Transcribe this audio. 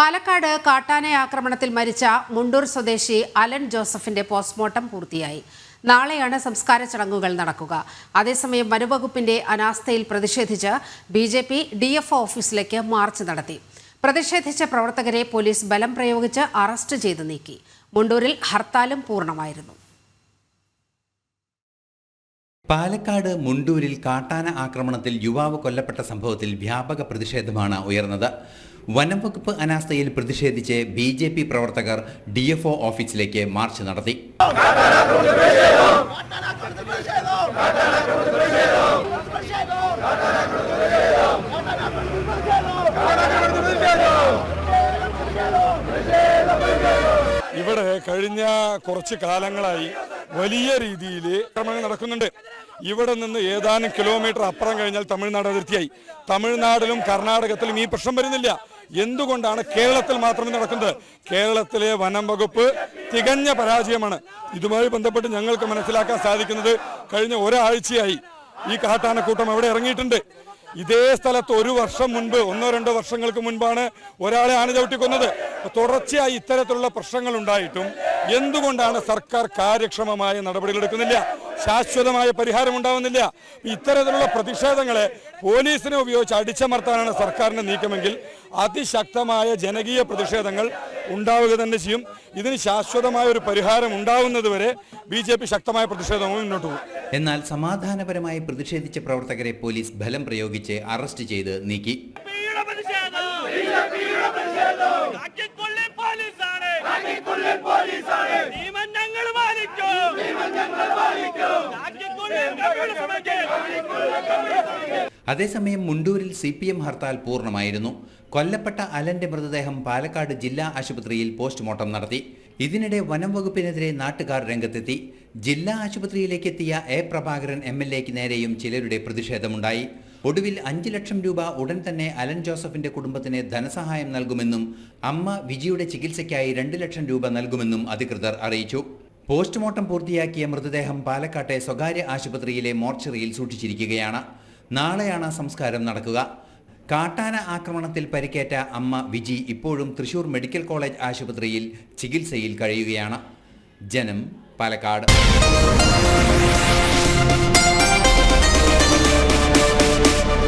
പാലക്കാട് കാട്ടാന ആക്രമണത്തിൽ മരിച്ച മുണ്ടൂർ സ്വദേശി അലൻ ജോസഫിന്റെ പോസ്റ്റ്മോർട്ടം പൂർത്തിയായി. നാളെയാണ് സംസ്കാര ചടങ്ങുകൾ നടക്കുക. അതേസമയം വനംവകുപ്പിന്റെ അനാസ്ഥയിൽ പ്രതിഷേധിച്ച് ബിജെപി DFO ഓഫീസിലേക്ക് മാർച്ച് നടത്തി. പ്രതിഷേധിച്ച പ്രവർത്തകരെ പോലീസ് ബലം പ്രയോഗിച്ച് അറസ്റ്റ് ചെയ്ത് നീക്കി. മുണ്ടൂരിൽ ഹർത്താലും പൂർണ്ണമായിരുന്നു. പാലക്കാട് മുണ്ടൂരിൽ കാട്ടാന ആക്രമണത്തിൽ യുവാവ് കൊല്ലപ്പെട്ട സംഭവത്തിൽ വ്യാപക പ്രതിഷേധമാണ് ഉയർന്നത്. വനംവകുപ്പ് അനാസ്ഥയിൽ പ്രതിഷേധിച്ച് BJP പ്രവർത്തകർ DFO ഓഫീസിലേക്ക് മാർച്ച് നടത്തി. ഇവിടെ കഴിഞ്ഞ കുറച്ച് കാലങ്ങളായി വലിയ രീതിയിൽ ആക്രമണം നടക്കുന്നുണ്ട്. ഇവിടെ നിന്ന് ഏതാനും കിലോമീറ്റർ അപ്പുറം കഴിഞ്ഞാൽ തമിഴ്നാട് അതിർത്തിയായി. തമിഴ്നാടിലും കർണാടകത്തിലും ഈ പ്രശ്നം വരുന്നില്ല. എന്തുകൊണ്ടാണ് കേരളത്തിൽ മാത്രമേ നടക്കുന്നത്? കേരളത്തിലെ വനം വകുപ്പ് തികഞ്ഞ പരാജയമാണ്. ഇതുമായി ബന്ധപ്പെട്ട് ഞങ്ങൾക്ക് മനസ്സിലാക്കാൻ സാധിക്കുന്നത് കഴിഞ്ഞ ഒരാഴ്ചയായി ഈ കാട്ടാനക്കൂട്ടം അവിടെ ഇറങ്ങിയിട്ടുണ്ട്. ഇതേ സ്ഥലത്ത് ഒരു വർഷം മുൻപ് 1-2 വർഷങ്ങൾക്ക് മുൻപാണ് ഒരാളെ ആന ചവിട്ടിക്കൊന്നത്. തുടർച്ചയായി ഇത്തരത്തിലുള്ള പ്രശ്നങ്ങൾ ഉണ്ടായിട്ടും എന്തുകൊണ്ടാണ് സർക്കാർ കാര്യക്ഷമമായ നടപടികൾ എടുക്കുന്നില്ല? ശാശ്വതമായ പരിഹാരം ഉണ്ടാവുന്നില്ല. ഇത്തരത്തിലുള്ള പ്രതിഷേധങ്ങളെ പോലീസിനെ ഉപയോഗിച്ച് അടിച്ചമർത്താനാണ് സർക്കാരിന്റെ നീക്കമെങ്കിൽ അതിശക്തമായ ജനകീയ പ്രതിഷേധങ്ങൾ ഉണ്ടാവുക തന്നെ ചെയ്യും. ഇതിന് ശാശ്വതമായ ഒരു പരിഹാരം ഉണ്ടാവുന്നതുവരെ BJP ശക്തമായ പ്രതിഷേധവും മുന്നോട്ട് പോകും. എന്നാൽ സമാധാനപരമായി പ്രതിഷേധിച്ച പ്രവർത്തകരെ പോലീസ് ബലം പ്രയോഗിച്ച് അറസ്റ്റ് ചെയ്ത് നീക്കി. അതേസമയം മുണ്ടൂരിൽ CPM ഹർത്താൽ പൂർണ്ണമായിരുന്നു. കൊല്ലപ്പെട്ട അലന്റെ മൃതദേഹം പാലക്കാട് ജില്ലാ ആശുപത്രിയിൽ പോസ്റ്റ്മോർട്ടം നടത്തി. ഇതിനിടെ വനം വകുപ്പിനെതിരെ നാട്ടുകാർ രംഗത്തെത്തി. ജില്ലാ ആശുപത്രിയിലേക്ക് എത്തിയ A. പ്രഭാകരൻ MLAക്ക് നേരെയും ചിലരുടെ പ്രതിഷേധമുണ്ടായി. ഒടുവിൽ 5 ലക്ഷം രൂപ ഉടൻ തന്നെ അലൻ ജോസഫിന്റെ കുടുംബത്തിന് ധനസഹായം നൽകുമെന്നും അമ്മ വിജിയുടെ ചികിത്സയ്ക്കായി 2 ലക്ഷം രൂപ നൽകുമെന്നും അധികൃതർ അറിയിച്ചു. പോസ്റ്റ്മോർട്ടം പൂർത്തിയാക്കിയ മൃതദേഹം പാലക്കാട്ടെ സ്വകാര്യ ആശുപത്രിയിലെ മോർച്ചറിയിൽ സൂക്ഷിച്ചിരിക്കുകയാണ്. നാളെയാണ് സംസ്കാരം നടക്കുക. കാട്ടാന ആക്രമണത്തിൽ പരിക്കേറ്റ അമ്മ വിജി ഇപ്പോഴും തൃശൂർ മെഡിക്കൽ കോളേജ് ആശുപത്രിയിൽ ചികിത്സയിൽ കഴിയുകയാണ്. ജനം, പാലക്കാട്.